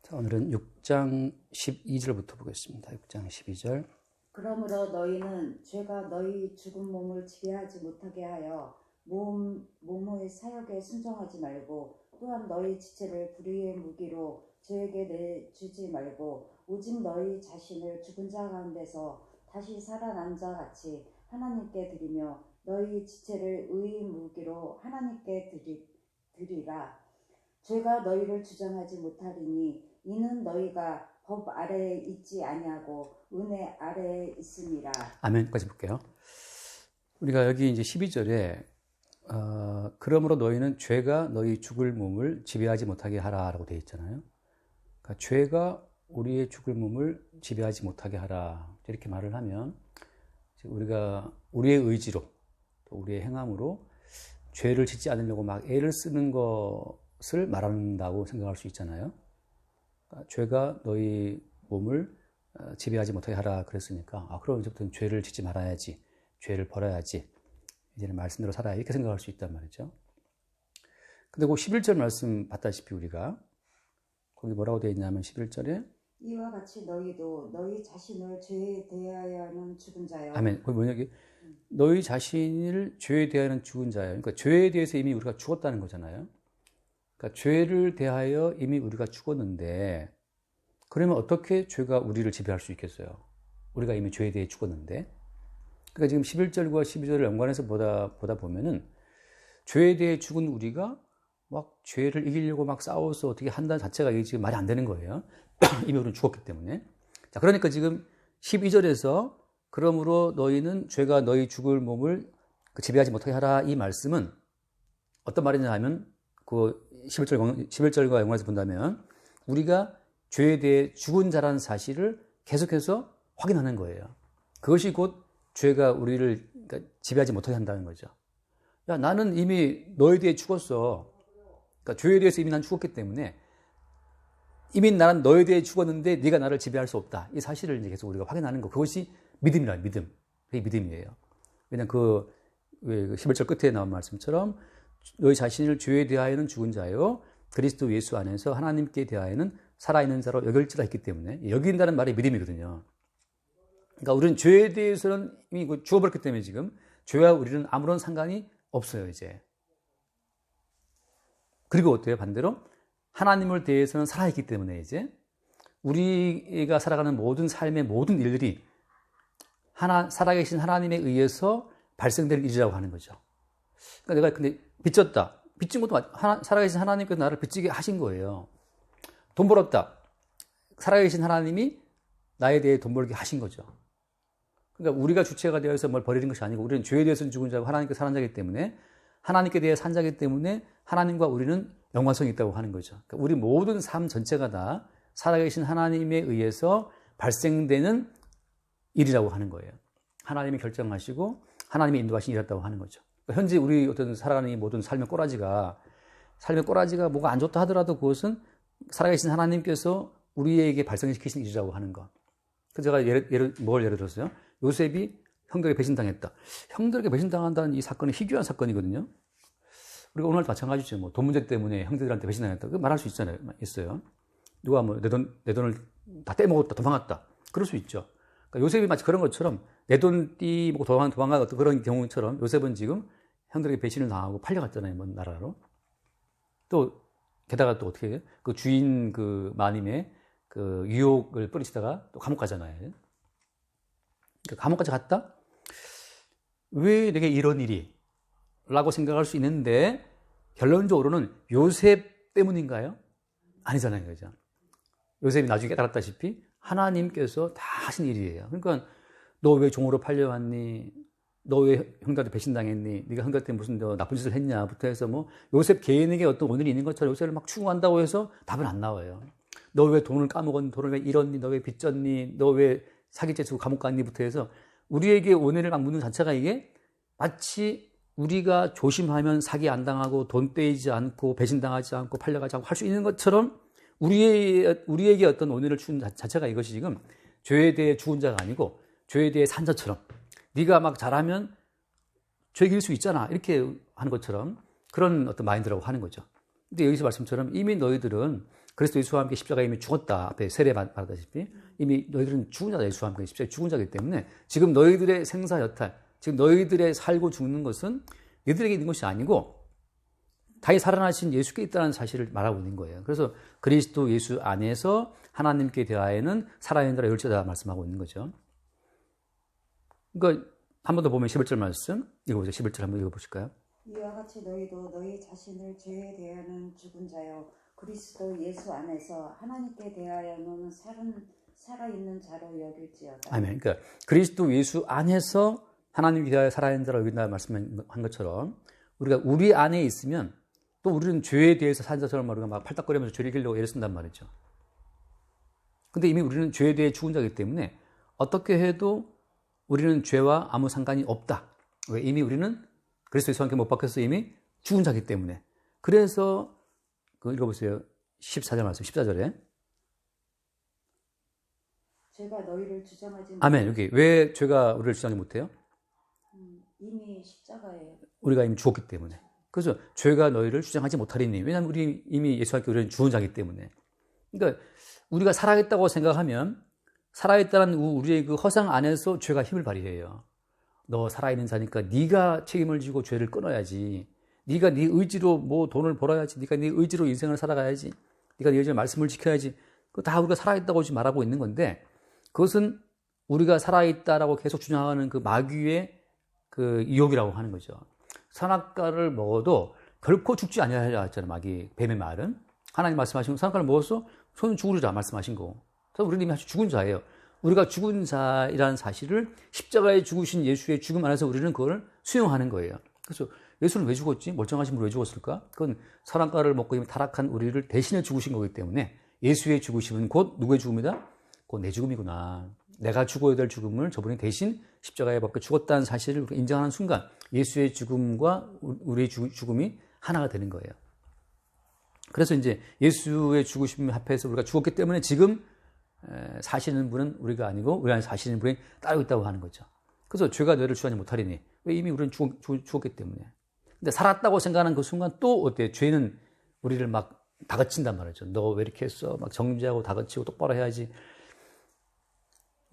자, 오늘은 6장 12절부터 보겠습니다. 6장 12절. 그러므로 너희는 죄가 너희 죽은 몸을 지배하지 못하게 하여 몸의 사역에 순종하지 말고, 또한 너희 지체를 불의의 무기로 죄에게 내주지 말고, 오직 너희 자신을 죽은 자 가운데서 다시 살아난 자 같이 하나님께 드리며 너희 지체를 의의 무기로 하나님께 드리라. 죄가 너희를 주장하지 못하리니 이는 너희가 법 아래에 있지 아니하고 은혜 아래에 있음이라. 아멘까지 볼게요. 우리가 여기 이제 12절에 그러므로 너희는 죄가 너희 죽을 몸을 지배하지 못하게 하라라고 되어 있잖아요. 그러니까 죄가 우리의 죽을 몸을 지배하지 못하게 하라 이렇게 말을 하면 우리가 우리의 의지로 또 우리의 행함으로 죄를 짓지 않으려고 막 애를 쓰는 것을 말한다고 생각할 수 있잖아요. 그러니까 죄가 너희 몸을 지배하지 못하게 하라 그랬으니까 그럼 이제부터는 죄를 짓지 말아야지, 죄를 버려야지, 이제는 말씀대로 살아야 이렇게 생각할 수 있단 말이죠. 근데 그 11절 말씀 봤다시피 우리가 거기 뭐라고 되어 있냐면 11절에 이와 같이 너희도 너희 자신을 죄에 대하여는 죽은 자요. 아멘. 거기 뭐냐, 너희 자신을 죄에 대하여는 죽은 자예요. 그러니까 죄에 대해서 이미 우리가 죽었다는 거잖아요. 그러니까 죄를 대하여 이미 우리가 죽었는데, 그러면 어떻게 죄가 우리를 지배할 수 있겠어요? 우리가 이미 죄에 대해 죽었는데. 그러니까 지금 11절과 12절을 연관해서 보다 보면은 죄에 대해 죽은 우리가 막 죄를 이기려고 막 싸워서 어떻게 한다는 자체가 이게 지금 말이 안 되는 거예요. 이미 우리는 죽었기 때문에. 자, 그러니까 지금 12절에서 그러므로 너희는 죄가 너희 죽을 몸을 지배하지 못하게 하라, 이 말씀은 어떤 말이냐 하면 그 11절과 연관해서 본다면 우리가 죄에 대해 죽은 자라는 사실을 계속해서 확인하는 거예요. 그것이 곧 죄가 우리를 지배하지 못하게 한다는 거죠. 야, 나는 이미 너에 대해 죽었어. 그러니까 죄에 대해서 이미 난 죽었기 때문에 이미 나는 너에 대해 죽었는데 네가 나를 지배할 수 없다. 이 사실을 이제 계속 우리가 확인하는 거. 그것이 믿음이라, 믿음. 그게 믿음이에요. 왜냐면 그 11절 끝에 나온 말씀처럼 너희 자신을 죄에 대하여는 죽은 자요 그리스도 예수 안에서 하나님께 대하여는 살아있는 자로 여길지라 했기 때문에, 여긴다는 말이 믿음이거든요. 그러니까 우리는 죄에 대해서는 이미 죽어버렸기 때문에 지금 죄와 우리는 아무런 상관이 없어요, 이제. 그리고 어때요? 반대로 하나님을 대해서는 살아있기 때문에 이제 우리가 살아가는 모든 삶의 모든 일들이 살아계신 하나님에 의해서 발생될 일이라고 하는 거죠. 그러니까 내가 근데 빚졌다. 빚진 것도 살아계신 하나님께서 나를 빚지게 하신 거예요. 돈 벌었다. 살아계신 하나님이 나에 대해 돈 벌게 하신 거죠. 그러니까 우리가 주체가 되어서 뭘 버리는 것이 아니고 우리는 죄에 대해서는 죽은 자고 하나님께 사는 자이기 때문에, 하나님께 대해 산 자이기 때문에 하나님과 우리는 연관성이 있다고 하는 거죠. 그러니까 우리 모든 삶 전체가 다 살아계신 하나님에 의해서 발생되는 일이라고 하는 거예요. 하나님이 결정하시고 하나님이 인도하신 일이었다고 하는 거죠. 그러니까 현재 우리 어떤 살아가는 이 모든 삶의 꼬라지가 뭐가 안 좋다 하더라도 그것은 살아계신 하나님께서 우리에게 발생시키신 일이라고 하는 것. 그래서 제가 뭘 예를 들었어요? 요셉이 형들에게 배신당했다. 형들에게 배신당한다는 이 사건은 희귀한 사건이거든요. 우리가 오늘도 마찬가지죠. 뭐 돈 문제 때문에 형들한테 배신당했다. 그 말할 수 있어요. 누가 뭐 내 돈을 다 떼먹었다, 도망갔다. 그럴 수 있죠. 그러니까 요셉이 마치 그런 것처럼 내 돈 띠먹고 도망간 어떤 그런 경우처럼 요셉은 지금 형들에게 배신을 당하고 팔려갔잖아요, 먼 나라로. 또 게다가 또 어떻게 해요? 그 주인 그 마님의 그 유혹을 뿌리치다가 또 감옥 가잖아요. 그러니까 감옥까지 갔다? 왜 내게 이런 일이? 라고 생각할 수 있는데, 결론적으로는 요셉 때문인가요? 아니잖아요, 그죠? 요셉이 나중에 깨달았다시피 하나님께서 다 하신 일이에요. 그러니까 너 왜 종으로 팔려왔니? 너 왜 형들한테 배신당했니? 네가 형들한테 무슨 나쁜 짓을 했냐부터 해서 뭐 요셉 개인에게 어떤 오늘이 있는 것처럼 요셉을 막 추궁한다고 해서 답은 안 나와요. 너 왜 돈을 까먹었니? 돈을 왜 잃었니? 너 왜 빚졌니? 너 왜 사기죄 치고 감옥 갔니?부터 해서 우리에게 오늘을 막 묻는 자체가 이게 마치 우리가 조심하면 사기 안 당하고 돈 떼이지 않고 배신당하지 않고 팔려가지 않고 할 수 있는 것처럼 우리에게 어떤 오늘을 주는 자체가 이것이 지금 죄에 대해 죽은 자가 아니고 죄에 대해 산 자처럼, 네가 막 잘하면 죄 이길 수 있잖아, 이렇게 하는 것처럼 그런 어떤 마인드라고 하는 거죠. 근데 여기서 말씀처럼 이미 너희들은 그리스도 예수와 함께 십자가에 이미 죽었다. 앞에 세례 받았다시피 이미 너희들은 죽은 자다. 예수와 함께 십자가에 죽은 자이기 때문에 지금 너희들의 생사 여탈, 지금 너희들의 살고 죽는 것은 너희들에게 있는 것이 아니고 다시 살아나신 예수께 있다는 사실을 말하고 있는 거예요. 그래서 그리스도 예수 안에서 하나님께 대하여는 살아있는 자라 열자다 말씀하고 있는 거죠. 그러니까 한 번 더 보면 11절 말씀 읽어보세요. 11절 한번 읽어보실까요? 이와 같이 너희도 너희 자신을 죄에 대하여는 죽은 자요 그리스도 예수 안에서 하나님께 대하여는 살아있는 자로 여길지어다. 아멘. 그러니까 그리스도 예수 안에서 하나님께 대하여 살아있는 자로 여긴다 말씀한 것처럼 우리가 우리 안에 있으면 또 우리는 죄에 대해서 산 자처럼 우리가 막 팔딱거리면서 죄를 이기려고 애를 쓴단 말이죠. 근데 이미 우리는 죄에 대해 죽은 자이기 때문에 어떻게 해도 우리는 죄와 아무 상관이 없다. 왜? 이미 우리는 그리스도 예수와 함께 못 박혀서 이미 죽은 자이기 때문에. 그래서 읽어보세요. 14절 말씀, 14절에. 죄가 너희를 주장하지 아멘. 여기 왜 죄가 우리를 주장하지 못해요? 이미 십자가에 우리가 이미 죽었기 때문에. 그래서 죄가 너희를 주장하지 못하리니. 왜냐하면 우리 이미 예수와 함께 우리는 죽은 자이기 때문에. 그러니까 우리가 살아있다고 생각하면 살아있다는 우리의 그 허상 안에서 죄가 힘을 발휘해요. 너 살아있는 자니까 네가 책임을 지고 죄를 끊어야지. 네가 네 의지로 뭐 돈을 벌어야지. 네가 네 의지로 인생을 살아가야지. 네가 네 의지로 말씀을 지켜야지. 그거 다 우리가 살아있다고 지금 말하고 있는 건데 그것은 우리가 살아있다라고 계속 주장하는 그 마귀의 그 유혹이라고 하는 거죠. 선악과를 먹어도 결코 죽지 아니하리라 했잖아요. 마귀 뱀의 말은. 하나님 말씀하신 선악과를 먹어서 손은 죽으리라 말씀하신 거고. 그래서 우리는 이미 아주 죽은 자예요. 우리가 죽은 자이라는 사실을 십자가에 죽으신 예수의 죽음 안에서 우리는 그걸 수용하는 거예요. 그래서 예수는 왜 죽었지? 멀쩡하신 분이 왜 죽었을까? 그건 선악과를 먹고 이미 타락한 우리를 대신해 죽으신 거기 때문에 예수의 죽으심은 곧 누구의 죽음이다? 곧 내 죽음이구나. 내가 죽어야 될 죽음을 저분이 대신 십자가에 박혀 죽었다는 사실을 인정하는 순간 예수의 죽음과 우리의 죽음이 하나가 되는 거예요. 그래서 이제 예수의 죽으심 합해서 우리가 죽었기 때문에 지금 사시는 분은 우리가 아니고 우리 안에 사시는 분이 따로 있다고 하는 거죠. 그래서 죄가 너희를 주하지 못하리니. 왜? 이미 우리는 죽었기 때문에. 근데 살았다고 생각하는 그 순간 또 어때요? 죄는 우리를 막 다그친단 말이죠. 너 왜 이렇게 했어? 막 정죄하고 다그치고 똑바로 해야지.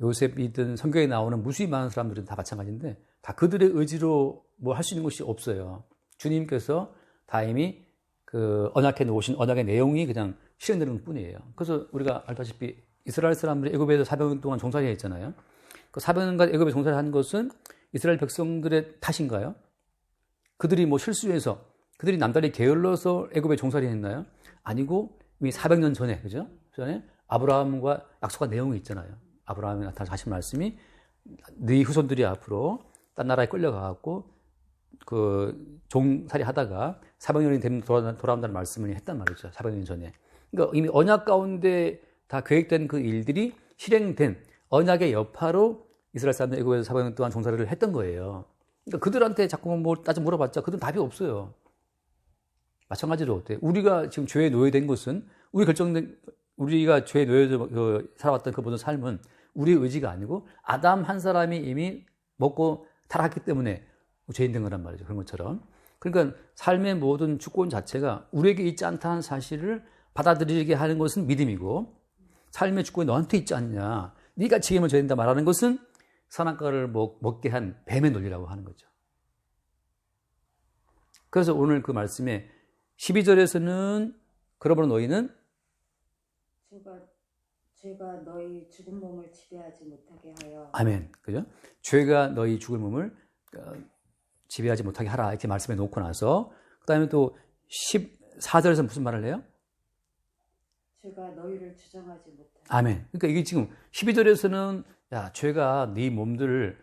요셉이든 성경에 나오는 무수히 많은 사람들은 다 마찬가지인데 다 그들의 의지로 뭐 할 수 있는 것이 없어요. 주님께서 다 이미 그 언약해 놓으신 언약의 내용이 그냥 실현되는 뿐이에요. 그래서 우리가 알다시피 이스라엘 사람들이 애굽에서 400년 동안 종살이 했잖아요. 그 400년간 애굽에 종살이 한 것은 이스라엘 백성들의 탓인가요? 그들이 뭐 실수해서 그들이 남다리 게을러서 애굽에 종살이 했나요? 아니고 이미 400년 전에, 그죠? 전에 아브라함과 약속한 내용이 있잖아요. 아브라함이 나타나서 하신 말씀이 네 후손들이 앞으로 딴 나라에 끌려가갖고 그 종살이 하다가 400년이 되면 돌아온다는 말씀을 했단 말이죠. 400년 전에. 그러니까 이미 언약 가운데 다 계획된 그 일들이 실행된 언약의 여파로 이스라엘 사람들 애굽에서 400년 동안 종살이를 했던 거예요. 그러니까 그들한테 자꾸 뭐 따져 물어봤자 그들은 답이 없어요. 마찬가지로 어때요? 우리가 지금 죄에 노예된 것은 우리가 죄에 놓여져 살아왔던 그 모든 삶은 우리의 의지가 아니고 아담 한 사람이 이미 먹고 타락했기 때문에 죄인 된 거란 말이죠. 그런 것처럼. 그러니까 삶의 모든 주권 자체가 우리에게 있지 않다는 사실을 받아들이게 하는 것은 믿음이고 삶의 주권이 너한테 있지 않냐. 네가 책임을 져야 된다 말하는 것은 선악과를 먹게 한 뱀의 논리라고 하는 거죠. 그래서 오늘 그 말씀에 12절에서는 그러므로 너희는 죄가 너희 죽은 몸을 지배하지 못하게 하여. 아멘. 그죠? 죄가 너희 죽을 몸을 지배하지 못하게 하라. 이렇게 말씀해 놓고 나서 그 다음에 또 14절에서 무슨 말을 해요? 죄가 너희를 주장하지 못하게. 아멘. 그러니까 이게 지금 12절에서는 야, 죄가 네 몸들을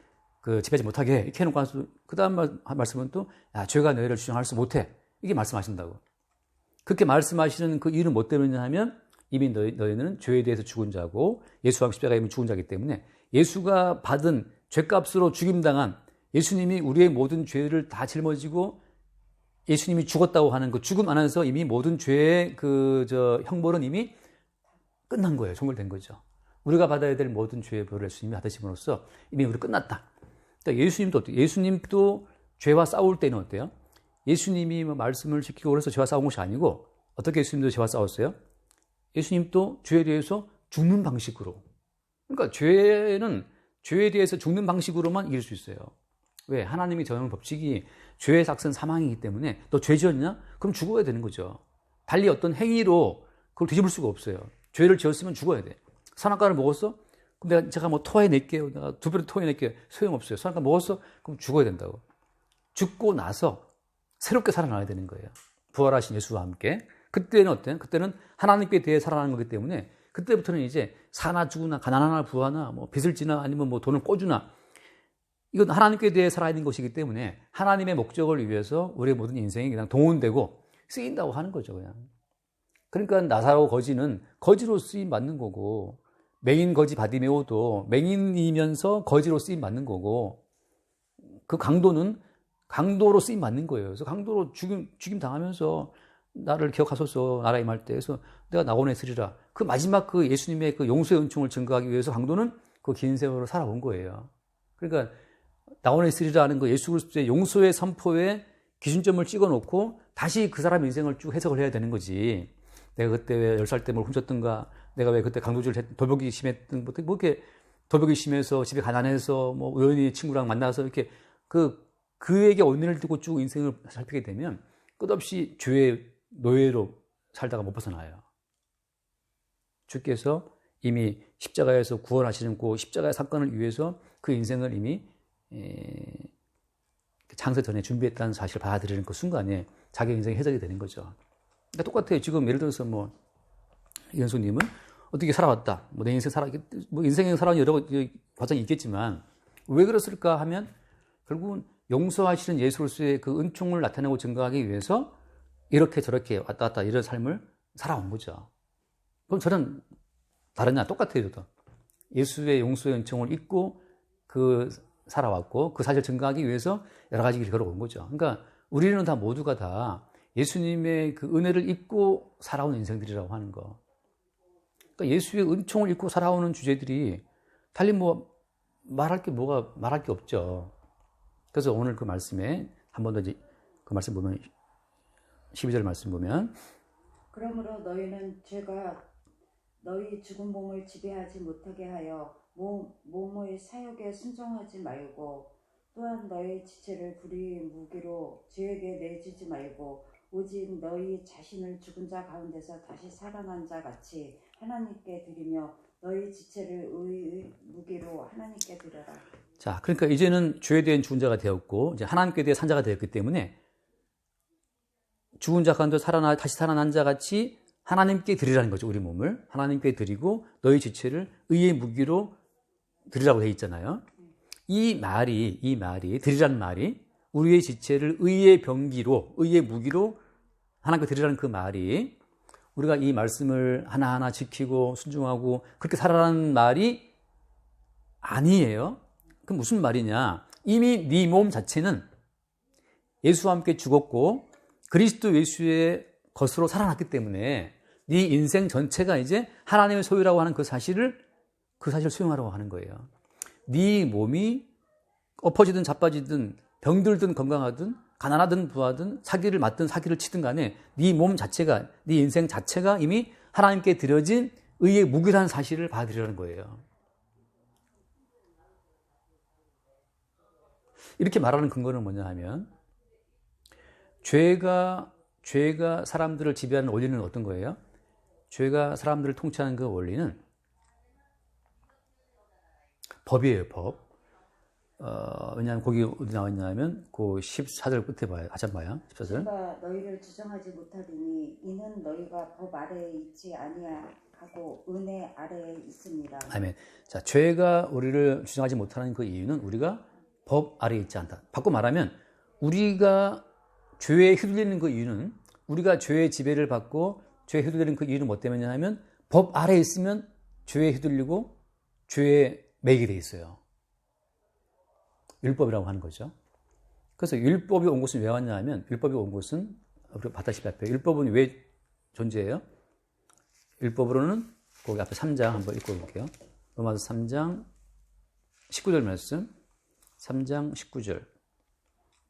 지배하지 못하게 해. 이렇게 해놓고 그 다음 말씀은 또 야, 죄가 너희를 주장할 수 못해. 이게 말씀하신다고. 그렇게 말씀하시는 그 이유는 뭐 때문이냐 하면 이미 너희는 죄에 대해서 죽은 자고 예수와 십자가에 이미 죽은 자이기 때문에 예수가 받은 죄값으로 죽임당한 예수님이 우리의 모든 죄를 다 짊어지고 예수님이 죽었다고 하는 그 죽음 안에서 이미 모든 죄의 형벌은 이미 끝난 거예요. 종결된 거죠. 우리가 받아야 될 모든 죄의 벌을 예수님이 받으심으로써 이미 우리 끝났다. 그러니까 예수님도 어때요? 예수님도 죄와 싸울 때는 어때요? 예수님이 말씀을 지키고 그래서 죄와 싸운 것이 아니고 어떻게 예수님도 죄와 싸웠어요? 예수님도 죄에 대해서 죽는 방식으로. 그러니까 죄에 대해서 죽는 방식으로만 이길 수 있어요. 왜? 하나님이 정하는 법칙이 죄의 삭은 사망이기 때문에 너 죄 지었냐? 그럼 죽어야 되는 거죠. 달리 어떤 행위로 그걸 뒤집을 수가 없어요. 죄를 지었으면 죽어야 돼. 선악과를 먹었어? 그럼 제가 뭐 토해낼게요. 내가 두 배로 토해낼게요. 소용없어요. 선악과 먹었어? 그럼 죽어야 된다고. 죽고 나서 새롭게 살아나야 되는 거예요. 부활하신 예수와 함께. 그때는 어때요? 그때는 하나님께 대해 살아나는 거기 때문에 그때부터는 이제 사나 죽으나 가난하나 부하나 뭐 빚을 지나 아니면 뭐 돈을 꿔주나 이건 하나님께 대해 살아야 하는 것이기 때문에 하나님의 목적을 위해서 우리의 모든 인생이 그냥 동원되고 쓰인다고 하는 거죠, 그냥. 그러니까 나사로 거지는 거지로 쓰임 받는 거고 맹인 거지 바디메오도 맹인이면서 거지로 쓰임 받는 거고 그 강도는 강도로 쓰임 받는 거예요. 그래서 강도로 죽임 당하면서 나를 기억하소서 나라 임할 때 해서 내가 낙원에 있으리라. 그 마지막 그 예수님의 그 용서의 은총을 증거하기 위해서 강도는 그 긴 세월을 살아온 거예요. 그러니까 낙원에 있으리라는 그 예수 그리스도의 용서의 선포에 기준점을 찍어놓고 다시 그 사람 인생을 쭉 해석을 해야 되는 거지. 내가 그때 왜 10살 때 뭘 훔쳤던가, 내가 왜 그때 강도질을 도벽이 심했던, 뭐 이렇게 도벽이 심해서 집에 가난해서 뭐 우연히 친구랑 만나서 이렇게 그에게 원인을 두고 쭉 인생을 살피게 되면 끝없이 죄의 노예로 살다가 못 벗어나요. 주께서 이미 십자가에서 구원하시는 그 십자가의 사건을 위해서 그 인생을 이미 창세 전에 준비했다는 사실을 받아들이는 그 순간에 자기 인생이 해석이 되는 거죠. 그러니까 똑같아요. 지금 예를 들어서 뭐 이현수님은 어떻게 살아왔다. 뭐 내 인생 뭐 인생에 살아온 여러 과정이 있겠지만 왜 그랬을까 하면 결국은 용서하시는 예수 그리스도의 그 은총을 나타내고 증거하기 위해서 이렇게 저렇게 왔다 갔다 이런 삶을 살아온 거죠. 그럼 저는 다르냐? 똑같아요. 저도. 예수의 용서의 은총을 잊고 살아왔고 그 사실을 증거하기 위해서 여러 가지 길을 걸어온 거죠. 그러니까 우리는 다 모두가 다 예수님의 그 은혜를 잊고 살아온 인생들이라고 하는 거. 그러니까 예수의 은총을 잊고 살아오는 주제들이 달리 뭐 말할 게 없죠. 그래서 오늘 그 말씀에 한 번 더 그 말씀 보면 12절 말씀 보면 그러므로 너희는 죄가 너희 죽은 몸을 지배하지 못하게 하여 몸의 사욕에 순종하지 말고 또한 너희 지체를 불의의 무기로 죄에게 내주지 말고 오직 너희 자신을 죽은 자 가운데서 다시 살아난 자 같이 하나님께 드리며 너희 지체를 의의 무기로 하나님께 드려라. 자, 그러니까 이제는 죄에 대한 죽은 자가 되었고 이제 하나님께 대해 산 자가 되었기 때문에 죽은 자 가운데 다시 살아난 자 같이 하나님께 드리라는 거죠. 우리 몸을 하나님께 드리고 너희 지체를 의의 무기로 드리라고 되어 있잖아요. 이 말이 드리라는 말이 우리의 지체를 의의 병기로 의의 무기로 하나님께 드리라는 그 말이 우리가 이 말씀을 하나하나 지키고 순종하고 그렇게 살아라는 말이 아니에요. 그럼 무슨 말이냐? 이미 네 몸 자체는 예수와 함께 죽었고 그리스도 예수의 것으로 살아났기 때문에 네 인생 전체가 이제 하나님의 소유라고 하는 그 사실을 수용하라고 하는 거예요. 네 몸이 엎어지든 자빠지든 병들든 건강하든 가난하든 부하든 사기를 맞든 사기를 치든 간에 네 몸 자체가 네 인생 자체가 이미 하나님께 드려진 의의 무기라는 사실을 받아들이라는 거예요. 이렇게 말하는 근거는 뭐냐 하면 죄가 사람들을 지배하는 원리는 어떤 거예요? 죄가 사람들을 통치하는 그 원리는 법이에요, 법. 왜냐하면 거기 어디 나와 있냐면 그 14절 끝에 봐요. 다시 한번 봐요. 14절. 죄가 너희를 주장하지 못하리니 이는 너희가 법 아래에 있지 아니하고 은혜 아래에 있습니다. 아멘. 자, 죄가 우리를 주장하지 못하는 그 이유는 우리가 법 아래에 있지 않다. 바꿔 말하면 우리가 죄에 휘둘리는 그 이유는 우리가 죄의 지배를 받고 죄에 휘둘리는 그 이유는 뭐 때문이냐 하면 법 아래에 있으면 죄에 휘둘리고 죄에 매이게 돼 있어요. 율법이라고 하는 거죠. 그래서 율법이 온 것은 왜 왔냐 하면 율법이 온 것은 우리가 봤다시피 율법은 왜 존재해요? 율법으로는 거기 앞에 3장 한번 읽고 볼게요. 로마서 3장 19절 말씀 3장 19절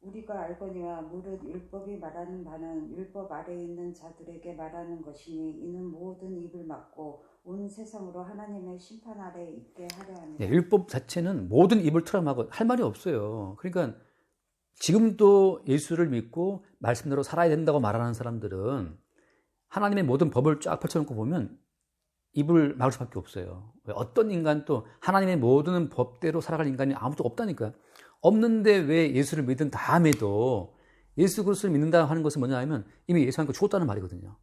우리가 알거니와 무릇 율법이 말하는 바는 율법 아래에 있는 자들에게 말하는 것이니 이는 모든 입을 막고 온 세상으로 하나님의 심판 아래에 있게 하려 합니다. 네, 율법 자체는 모든 입을 틀어막고 할 말이 없어요. 그러니까 지금도 예수를 믿고 말씀대로 살아야 된다고 말하는 사람들은 하나님의 모든 법을 쫙 펼쳐놓고 보면 입을 막을 수밖에 없어요. 어떤 인간도 하나님의 모든 법대로 살아갈 인간이 아무도 없다니까요. 없는데 왜 예수를 믿은 다음에도 예수 그리스도를 믿는다 하는 것은 뭐냐 하면 이미 예수 함께 죽었다는 말이거든요.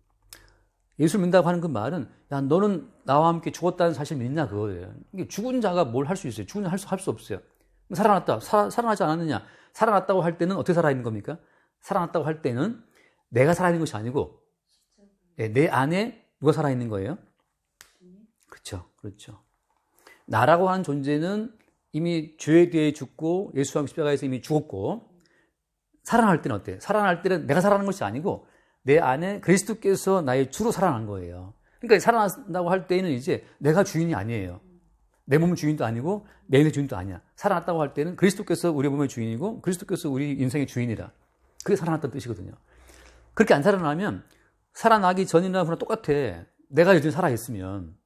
예수를 믿는다고 하는 그 말은 야 너는 나와 함께 죽었다는 사실을 믿냐 그거예요. 이게 죽은 자가 뭘 할 수 있어요? 죽은 자 할 수 없어요. 살아났다. 살아나지 않았느냐? 살아났다고 할 때는 어떻게 살아있는 겁니까? 살아났다고 할 때는 내가 살아있는 것이 아니고 내 안에 누가 살아있는 거예요? 그렇죠. 그렇죠. 나라고 하는 존재는 이미 죄에 대해 죽고 예수와 십자가에서 이미 죽었고 살아날 때는 어때요? 살아날 때는 내가 살아나는 것이 아니고 내 안에 그리스도께서 나의 주로 살아난 거예요. 그러니까 살아난다고 할 때는 이제 내가 주인이 아니에요. 내 몸 주인도 아니고 내 인의 주인도 아니야. 살아났다고 할 때는 그리스도께서 우리 몸의 주인이고 그리스도께서 우리 인생의 주인이다. 그게 살아났다는 뜻이거든요. 그렇게 안 살아나면 살아나기 전이나 후나 똑같아. 내가 여전히 살아있으면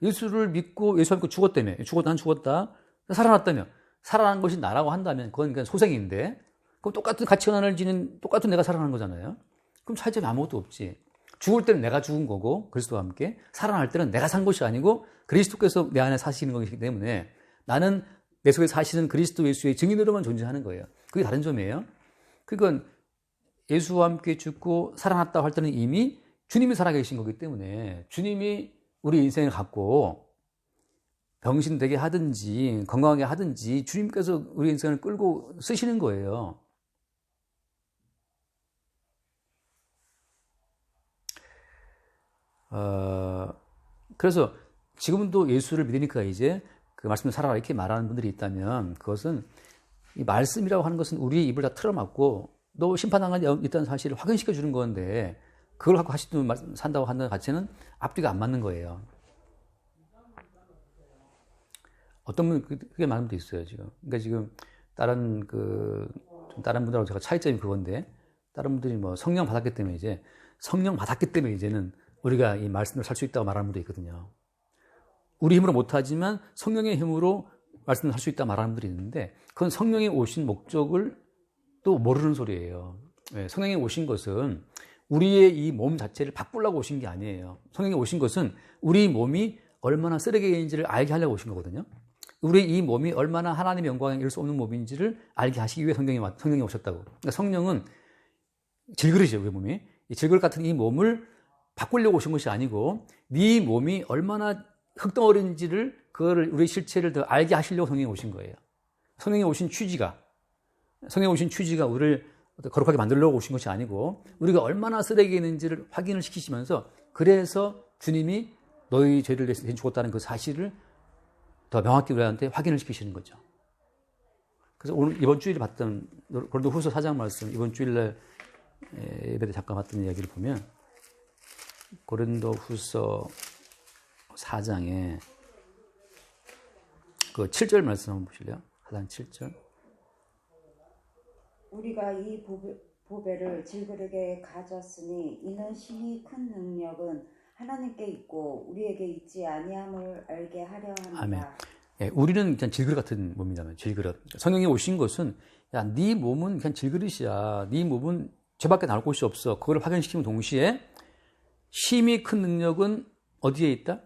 예수를 믿고 예수 믿고 죽었다며. 난 죽었다. 살아났다며. 살아난 것이 나라고 한다면 그건 그냥 소생인데 그럼 똑같은 가치관을 지닌 똑같은 내가 살아난 거잖아요. 그럼 차이점이 아무것도 없지. 죽을 때는 내가 죽은 거고 그리스도와 함께 살아날 때는 내가 산 것이 아니고 그리스도께서 내 안에 사시는 것이기 때문에 나는 내 속에 사시는 그리스도 예수의 증인으로만 존재하는 거예요. 그게 다른 점이에요. 그건 예수와 함께 죽고 살아났다고 할 때는 이미 주님이 살아계신 거기 때문에 주님이 우리 인생을 갖고 병신되게 하든지 건강하게 하든지 주님께서 우리 인생을 끌고 쓰시는 거예요. 그래서 지금도 예수를 믿으니까 이제 그 말씀을 살아라 이렇게 말하는 분들이 있다면 그것은 이 말씀이라고 하는 것은 우리의 입을 다 틀어막고 너 심판당한 데 있다는 사실을 확인시켜 주는 건데 그걸 갖고 하시도 산다고 하는 자체는 앞뒤가 안 맞는 거예요. 어떤 분 그게 많은 분도 있어요 지금. 그러니까 지금 다른 분들하고 제가 차이점이 그건데 다른 분들이 뭐 성령 받았기 때문에 이제는 우리가 이 말씀을 살 수 있다고 말하는 분도 있거든요. 우리 힘으로 못하지만 성령의 힘으로 말씀을 할 수 있다고 말하는 분들이 있는데 그건 성령이 오신 목적을 또 모르는 소리예요. 성령이 오신 것은 우리의 이 몸 자체를 바꾸려고 오신 게 아니에요. 성령이 오신 것은 우리 몸이 얼마나 쓰레기인지를 알게 하려고 오신 거거든요. 우리 이 몸이 얼마나 하나님의 영광에 이를 수 없는 몸인지를 알게 하시기 위해 성령이 오셨다고. 그러니까 성령은 질그릇이에요, 우리 몸이. 이 질그릇 같은 이 몸을 바꾸려고 오신 것이 아니고 네 몸이 얼마나 흙덩어리인지를 그거를 우리 실체를 더 알게 하시려고 성령이 오신 거예요. 성령이 오신 취지가 우리를 거룩하게 만들려고 오신 것이 아니고 우리가 얼마나 쓰레기에 있는지를 확인을 시키시면서 그래서 주님이 너희 죄를 대신 죽었다는 그 사실을 더 명확히 우리한테 확인을 시키시는 거죠. 그래서 오늘 이번 주일에 봤던 고린도후서 4장 말씀 이번 주일날 예배 때 잠깐 봤던 이야기를 보면 고린도후서 4장에 그 7절 말씀 한번 보실래요? 4장 7절. 우리가 이 보배를 질그릇에 가졌으니 이는 심히 큰 능력은 하나님께 있고 우리에게 있지 아니함을 알게 하려 합니다. 아멘. 예, 우리는 그냥 질그릇 같은 몸이잖아요. 질그릇. 성령이 오신 것은 야, 네 몸은 그냥 질그릇이야. 네 몸은 죄밖에 나올 곳이 없어. 그걸 확인시키는 동시에 심히 큰 능력은 어디에 있다?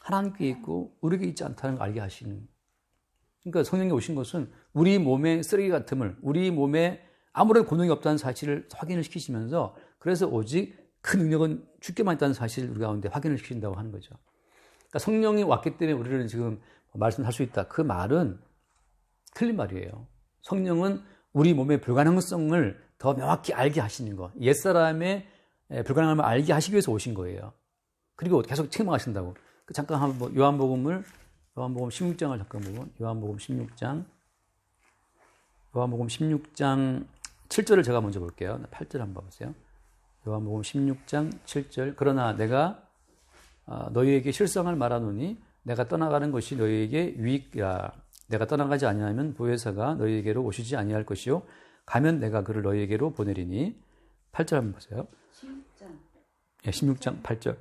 하나님께 있고 우리에게 있지 않다는 걸 알게 하시는. 그러니까 성령이 오신 것은 우리 몸의 쓰레기 같음을, 우리 몸에 아무런功能이 없다는 사실을 확인을 시키시면서 그래서 오직 큰 능력은 주께만 있다는 사실을 우리 가운데 확인을 시킨다고 하는 거죠. 그러니까 성령이 왔기 때문에 우리는 지금 말씀할 수 있다. 그 말은 틀린 말이에요. 성령은 우리 몸의 불가능성을 더 명확히 알게 하시는 거. 옛사람의 불가능함을 알게 하시기 위해서 오신 거예요. 그리고 계속 책망하신다고. 잠깐 한번 요한복음 16장을 잠깐 보고 요한복음 16장 7절을 제가 먼저 볼게요. 8절 한번 보세요. 요한복음 16장 7절. 그러나 내가 너희에게 실상을 말하노니 내가 떠나가는 것이 너희에게 유익이라. 내가 떠나가지 아니하면 보혜사가 너희에게로 오시지 아니할 것이요 가면 내가 그를 너희에게로 보내리니 8절 한번 보세요. 16장. 예, 16장 8절.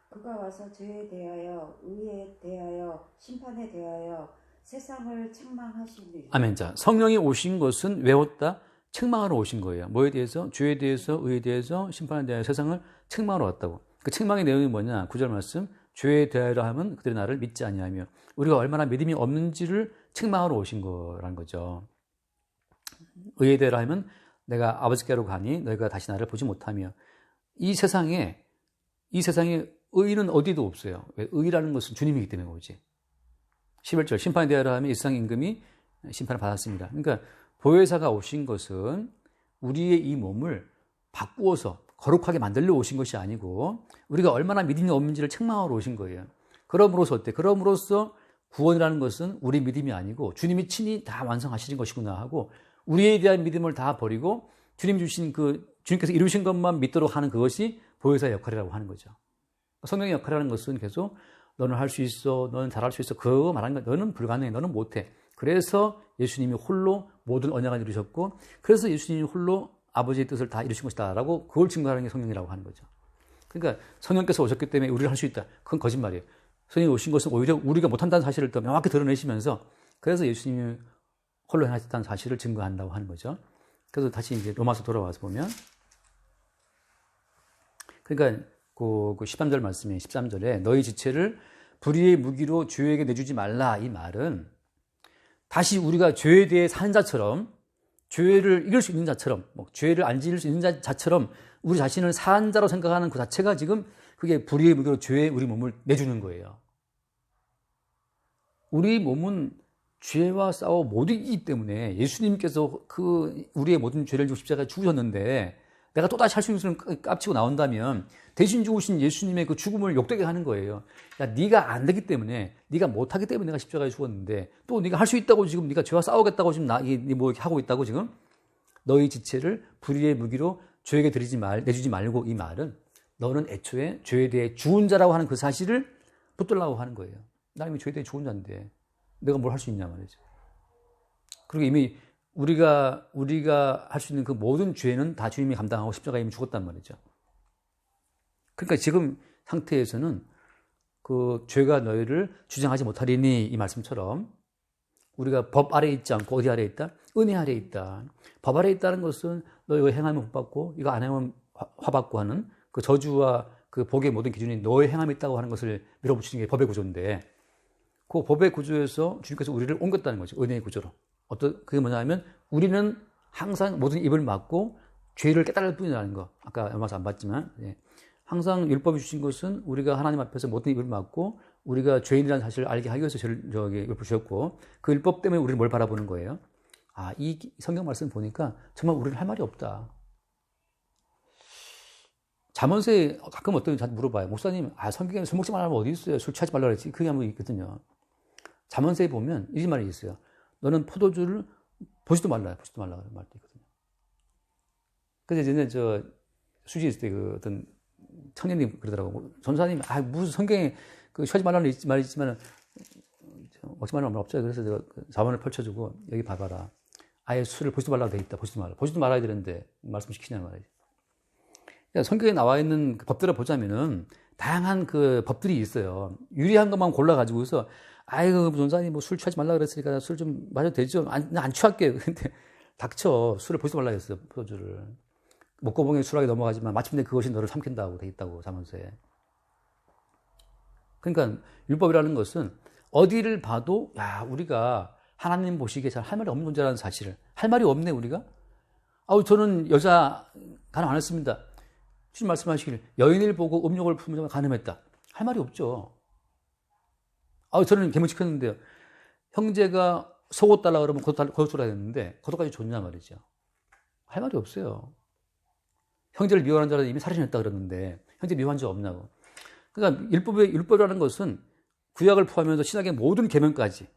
그가 와서 죄에 대하여 의에 대하여 심판에 대하여 세상을 책망하시니. 아멘. 자, 성령이 오신 것은 왜 왔다? 책망하러 오신 거예요. 뭐에 대해서? 죄에 대해서, 의에 대해서, 심판에 대하여 세상을 책망하러 왔다고. 그 책망의 내용이 뭐냐? 9절 말씀. 죄에 대하여 하면 그들이 나를 믿지 아니하며 우리가 얼마나 믿음이 없는지를 책망하러 오신 거라는 거죠. 의에 대하여 하면 내가 아버지께로 가니 너희가 다시 나를 보지 못하며 이 세상에 의는 어디도 없어요. 왜? 의라는 것은 주님이기 때문에 오지. 11절 심판에 대하여 하면 이 세상 임금이 심판을 받았습니다. 그러니까 보혜사가 오신 것은 우리의 이 몸을 바꾸어서 거룩하게 만들려 오신 것이 아니고 우리가 얼마나 믿음이 없는지를 책망하러 오신 거예요. 그럼으로써 어때? 그럼으로써 구원이라는 것은 우리 믿음이 아니고 주님이 친히 다 완성하시는 것이구나 하고 우리에 대한 믿음을 다 버리고 주님 주신 주님께서 이루신 것만 믿도록 하는 그것이 보혜사의 역할이라고 하는 거죠. 성령의 역할이라는 것은 계속 너는 할 수 있어, 너는 잘할 수 있어, 그거 말하는 거야. 너는 불가능해, 너는 못해. 그래서 예수님이 홀로 모든 언약을 이루셨고 그래서 예수님이 홀로 아버지의 뜻을 다 이루신 것이다 라고 그걸 증거하는 게 성령이라고 하는 거죠. 그러니까 성령께서 오셨기 때문에 우리를 할 수 있다. 그건 거짓말이에요. 성령이 오신 것은 오히려 우리가 못한다는 사실을 더 명확히 드러내시면서 그래서 예수님이 홀로 행하셨다는 사실을 증거한다고 하는 거죠. 그래서 다시 이제 로마서 돌아와서 보면 그러니까 그 13절 말씀에 13절에 너희 지체를 불의의 무기로 죄에게 내주지 말라 이 말은 다시 우리가 죄에 대해 사는 자처럼 죄를 이길 수 있는 자처럼 죄를 안 지을 수 있는 자처럼 우리 자신을 사한 자로 생각하는 그 자체가 지금 그게 불의의 무기로 죄에 우리 몸을 내주는 거예요. 우리 몸은 죄와 싸워 못 이기기 때문에 예수님께서 우리의 모든 죄를 지고 십자가에 죽으셨는데 내가 또다시 할 수 있는 것을 깝치고 나온다면 대신 죽으신 예수님의 그 죽음을 욕되게 하는 거예요. 야, 네가 안 되기 때문에, 네가 못하기 때문에 내가 십자가에 죽었는데 또 네가 할 수 있다고 지금 네가 죄와 싸우겠다고 지금 뭐 이렇게 하고 있다고 지금 너희 지체를 불의의 무기로 죄에게 내주지 말고 이 말은 너는 애초에 죄에 대해 죽은 자라고 하는 그 사실을 붙들라고 하는 거예요. 나 이미 죄에 대해 죽은 자인데 내가 뭘 할 수 있냐 말이죠. 그리고 이미 우리가 할 수 있는 그 모든 죄는 다 주님이 감당하고 십자가에 이미 죽었단 말이죠. 그러니까 지금 상태에서는 그 죄가 너희를 주장하지 못하리니 이 말씀처럼 우리가 법 아래에 있지 않고 어디 아래에 있다? 은혜 아래에 있다. 법 아래에 있다는 것은 너 이거 행하면 복 받고 이거 안 행하면 화 받고 하는 그 저주와 그 복의 모든 기준이 너의 행함에 있다고 하는 것을 밀어붙이는 게 법의 구조인데 그 법의 구조에서 주님께서 우리를 옮겼다는 거죠. 은혜의 구조로. 그게 뭐냐면 우리는 항상 모든 입을 막고 죄를 깨달을 뿐이라는 거. 아까 얼마서 안 봤지만 항상 율법이 주신 것은 우리가 하나님 앞에서 모든 입을 막고 우리가 죄인이라는 사실을 알게 하기 위해서 율법을 주셨고 그 율법 때문에 우리는 뭘 바라보는 거예요? 이 성경 말씀 보니까 정말 우리는 할 말이 없다. 잠언서에 가끔 어떤 분이 물어봐요. 목사님, 성경에 술 먹지 말라면 어디 있어요? 술 취하지 말라 그랬지. 그게 한번 있거든요. 잠언서에 보면 이 말이 있어요. 너는 포도주를 보지도 말라 그런 말도 있거든요. 그래서 예전에 수시에 있을 때 어떤 청년님 그러더라고. 전사님, 무슨 성경에 취하지 말라는 말이 있지만 먹지 말라는 말 없죠. 그래서 제가 자문을 펼쳐주고 여기 봐봐라. 아예 술을 보지도 말라고 돼 있다. 보지도 말아야 되는데 말씀시키냐는 말이지. 그러니까 성경에 나와 있는 그 법들을 보자면은 다양한 그 법들이 있어요. 유리한 것만 골라가지고서 전사님 술 취하지 말라 그랬으니까 술 좀 마셔도 되죠. 안 취할게요. 근데 닥쳐. 술을 보지도 말라 했어요. 포도주를. 목고봉에 술하게 넘어가지만 마침내 그것이 너를 삼킨다고 돼 있다고 잠언서에. 그러니까 율법이라는 것은 어디를 봐도 우리가 하나님 보시기에 잘 할 말이 없는 존재라는 사실을 할 말이 없네 우리가. 저는 여자 가늠 안 했습니다. 주님 말씀하시길 여인을 보고 음욕을 품으면 가늠했다. 할 말이 없죠. 저는 계명 지켰는데요. 형제가 속옷 달라 그러면 거듭 줘야 되는데 거듭까지 줬냐 말이죠. 할 말이 없어요. 형제를 미워하는 자는 이미 살인했다 그러는데 형제 미워한 적 없냐고. 그러니까 율법이라는 것은 구약을 포함해서 신약의 모든 계명까지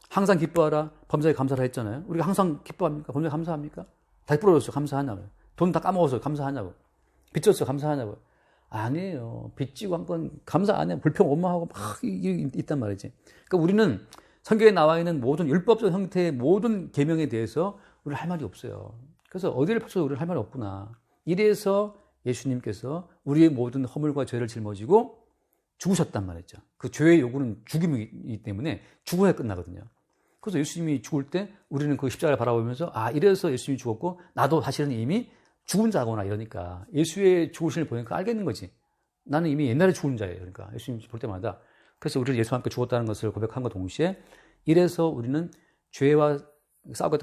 항상 기뻐하라, 범사에 감사라 했잖아요. 우리가 항상 기뻐합니까? 범사에 감사합니까? 다 부러졌어요. 감사하냐고요. 돈 다 까먹었어요. 감사하냐고. 빚졌어요. 감사하냐고. 아니에요. 빚지고 한 건 감사 안 해. 불평 원망하고 막 있단 말이지. 그러니까 우리는 성경에 나와 있는 모든 율법적 형태의 모든 계명에 대해서 우리는 할 말이 없어요. 그래서 어디를 펼쳐도 우리는 할 말이 없구나. 이래서 예수님께서 우리의 모든 허물과 죄를 짊어지고 죽으셨단 말이죠. 그 죄의 요구는 죽음이기 때문에 죽어야 끝나거든요. 그래서 예수님이 죽을 때 우리는 그 십자가를 바라보면서 아, 이래서 예수님이 죽었고 나도 사실은 이미 죽은 자거나 이러니까 예수의 죽으심을 보니까 알겠는 거지. 나는 이미 옛날에 죽은 자예요. 그러니까 예수님 볼 때마다. 그래서 우리를 예수와 함께 죽었다는 것을 고백한과 동시에 이래서 우리는 죄와 싸우고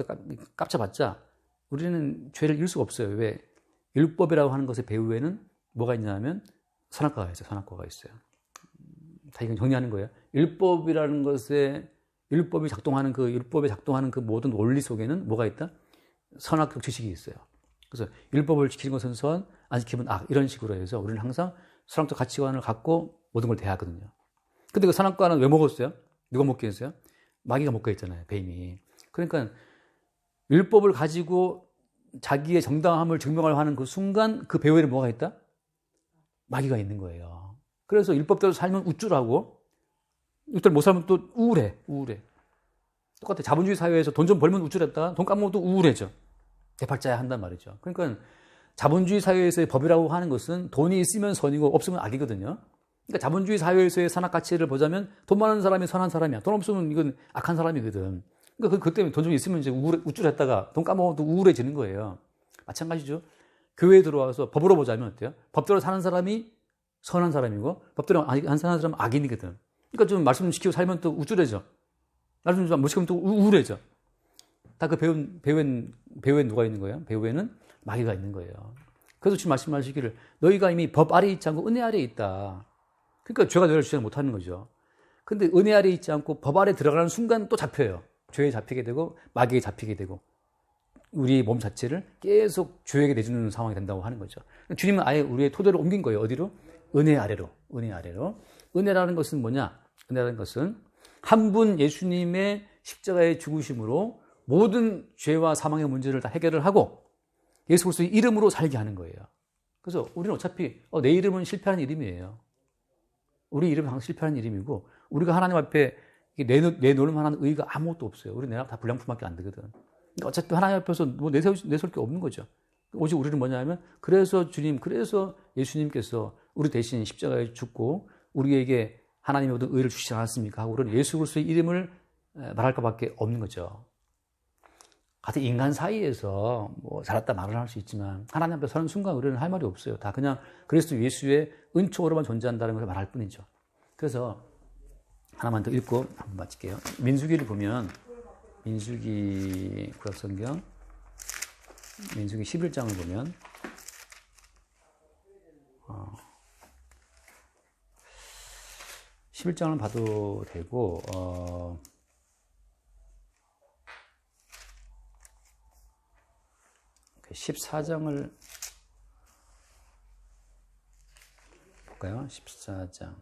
깝쳐봤자 우리는 죄를 이길 수가 없어요. 왜? 율법이라고 하는 것의 배후에는 뭐가 있냐면 선악과가 있어요. 선악과가 있어요. 다 이건 정리하는 거예요. 율법이라는 것에 율법에 작동하는 그 모든 원리 속에는 뭐가 있다? 선악적 지식이 있어요. 그래서 율법을 지키는 것은 선, 안 지키면 악 이런 식으로 해서 우리는 항상 선악적 가치관을 갖고 모든 걸 대하거든요. 근데 그 선악과는 왜 먹었어요? 누가 먹게 했어요? 마귀가 먹게 했잖아요. 뱀이. 그러니까 율법을 가지고 자기의 정당함을 증명하려 하는 그 순간 그 배후에는 뭐가 있다? 마귀가 있는 거예요. 그래서 율법대로 살면 우쭐하고 율법대로 못 살면 또 우울해. 똑같아. 자본주의 사회에서 돈 좀 벌면 우쭐했다가 돈 까먹으면 또 우울해져. 대팔자야 한단 말이죠. 그러니까 자본주의 사회에서의 법이라고 하는 것은 돈이 있으면 선이고 없으면 악이거든요. 그러니까 자본주의 사회에서의 선악 가치를 보자면 돈 많은 사람이 선한 사람이야. 돈 없으면 이건 악한 사람이거든. 그러니까 그 때문에 돈 좀 있으면 이제 우쭐했다가 돈 까먹으면 또 우울해지는 거예요. 마찬가지죠. 교회에 들어와서 법으로 보자면 어때요? 법대로 사는 사람이 선한 사람이고 법대로 안 사는 사람은 악인이거든. 그러니까 좀 말씀 좀 시키고 살면 또 우쭐해져. 말씀 좀 못 시키면 또 우울해져. 다 그 배후엔 누가 있는 거예요? 배후에는 마귀가 있는 거예요. 그래서 지금 말씀하시기를 너희가 이미 법 아래에 있지 않고 은혜 아래에 있다. 그러니까 죄가 너희를 주장 못하는 거죠. 근데 은혜 아래에 있지 않고 법 아래 들어가는 순간 또 잡혀요. 죄에 잡히게 되고 마귀에 잡히게 되고 우리 몸 자체를 계속 죄에게 내주는 상황이 된다고 하는 거죠. 주님은 아예 우리의 토대를 옮긴 거예요. 어디로? 은혜 아래로. 은혜라는 것은 뭐냐? 은혜라는 것은 한 분 예수님의 십자가의 죽으심으로 모든 죄와 사망의 문제를 다 해결을 하고 예수 그리스도의 이름으로 살게 하는 거예요. 그래서 우리는 어차피 내 이름은 실패하는 이름이에요. 우리 이름은 항상 실패하는 이름이고 우리가 하나님 앞에 내놓을 만한 의의가 아무것도 없어요. 우리 내가 다 불량품밖에 안 되거든. 그러니까 어차피 하나님 앞에서 뭐 내세울 게 없는 거죠. 오직 우리는 뭐냐면 그래서 예수님께서 우리 대신 십자가에 죽고 우리에게 하나님의 모든 의를 주시지 않았습니까? 하고 우리는 예수 그리스도의 이름을 말할 것밖에 없는 거죠. 같은 인간 사이에서 뭐 잘했다 말을 할 수 있지만 하나님 앞에 서는 순간 우리는 할 말이 없어요. 다 그냥 그리스도 예수의 은총으로만 존재한다는 것을 말할 뿐이죠. 그래서 하나만 더 읽고 한번 마칠게요. 민수기를 보면 민수기 구약성경 민수기 11장을 보면 11장을 봐도 되고 14장을 볼까요? 14장.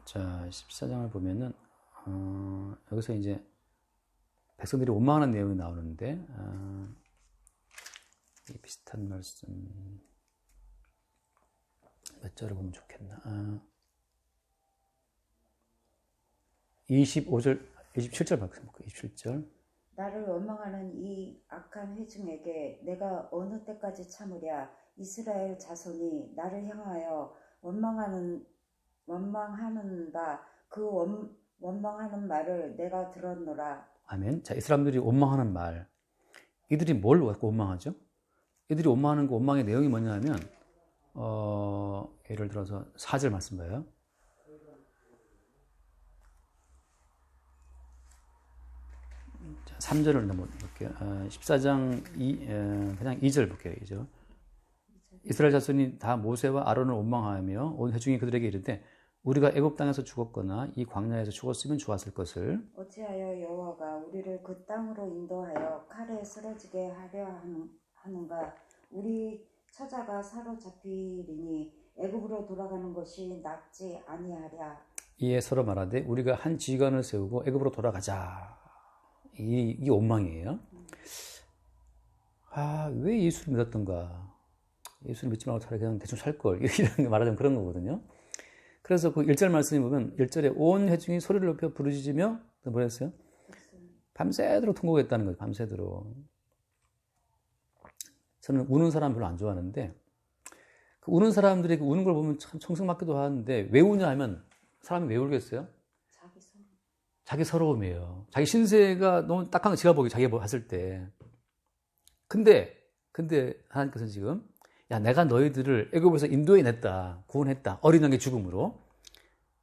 자, 14장을 보면은 여기서 이제 백성들이 원망하는 내용이 나오는데 이 비슷한 말씀 몇 절을 보면 좋겠나? 25절, 27절 볼게요. 27절. 나를 원망하는 이 악한 회중에게 내가 어느 때까지 참으랴. 이스라엘 자손이 나를 향하여 원망하는 바 그 원망하는 말을 내가 들었노라. 아멘. 자, 이 사람들이 원망하는 말. 이들이 뭘 갖고 원망하죠? 이들이 원망하는 그 원망의 내용이 뭐냐면 예를 들어서 4절 말씀 봐요. 자, 3절을 넘어볼게요. 14장 그냥 2절 볼게요. 2절. 이스라엘 자손이 다 모세와 아론을 원망하며 온 회중이 그들에게 이르되 우리가 애굽 땅에서 죽었거나 이 광야에서 죽었으면 좋았을 것을 어찌하여 여호와가 우리를 그 땅으로 인도하여 칼에 쓰러지게 하려 하는가. 우리 처자가 사로잡히리니 애굽으로 돌아가는 것이 낫지 아니하랴. 이에 서로 말하되 우리가 한 지휘관을 세우고 애굽으로 돌아가자. 이 원망이에요. 왜 예수를 믿었던가? 예수님 믿지 말고 차라리 그냥 대충 살걸. 이런 말하자면 그런 거거든요. 그래서 그 1절 말씀에 보면 1절에 온 회중이 소리를 높여 부르짖으며 뭐라 했어요? 밤새도록 통곡했다는 거예요. 밤새도록. 저는 우는 사람 별로 안 좋아하는데 그 우는 사람들이 그 우는 걸 보면 참 청승맞기도 하는데 왜 우냐 하면 사람이 왜 울겠어요? 자기 서러움이에요. 자기 신세가 너무 딱한 거 지가 보기 자기가 봤을 때. 근데 하나님께서는 지금 야 내가 너희들을 애굽에서 인도해냈다. 구원했다. 어린 양의 죽음으로.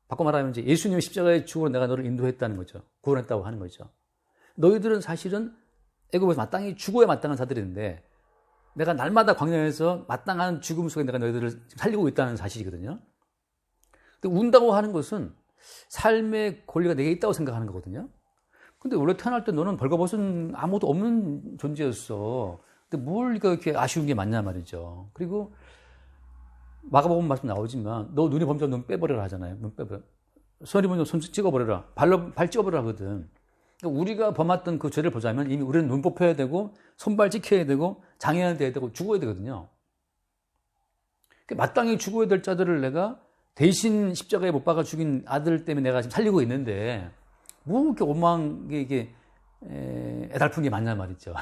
바꿔 말하면 이제 예수님의 십자가의 죽음으로 내가 너를 인도했다는 거죠. 구원했다고 하는 거죠. 너희들은 사실은 애굽에서 마땅히 죽어야 마땅한 자들인데 내가 날마다 광야에서 마땅한 죽음 속에 내가 너희들을 살리고 있다는 사실이거든요. 근데 운다고 하는 것은 삶의 권리가 내게 있다고 생각하는 거거든요. 근데 원래 태어날 때 너는 벌거벗은 아무도 없는 존재였어. 근데 뭘 이렇게 아쉬운 게 많냐 말이죠. 그리고 마가복음 말씀 나오지만 너 눈이 범죄하면 눈 빼버려라 하잖아요. 눈 빼버려. 손이 범죄하면 손 찍어버려라. 발 찍어버려라 하거든. 그러니까 우리가 범했던 그 죄를 보자면 이미 우리는 눈 뽑혀야 되고 손발 찍혀야 되고 장애가 돼야 되고 죽어야 되거든요. 마땅히 죽어야 될 자들을 내가 대신 십자가에 못 박아 죽인 아들 때문에 내가 지금 살리고 있는데 뭐 이렇게 원망하게 이게 애달픈 게 맞냐 말이죠.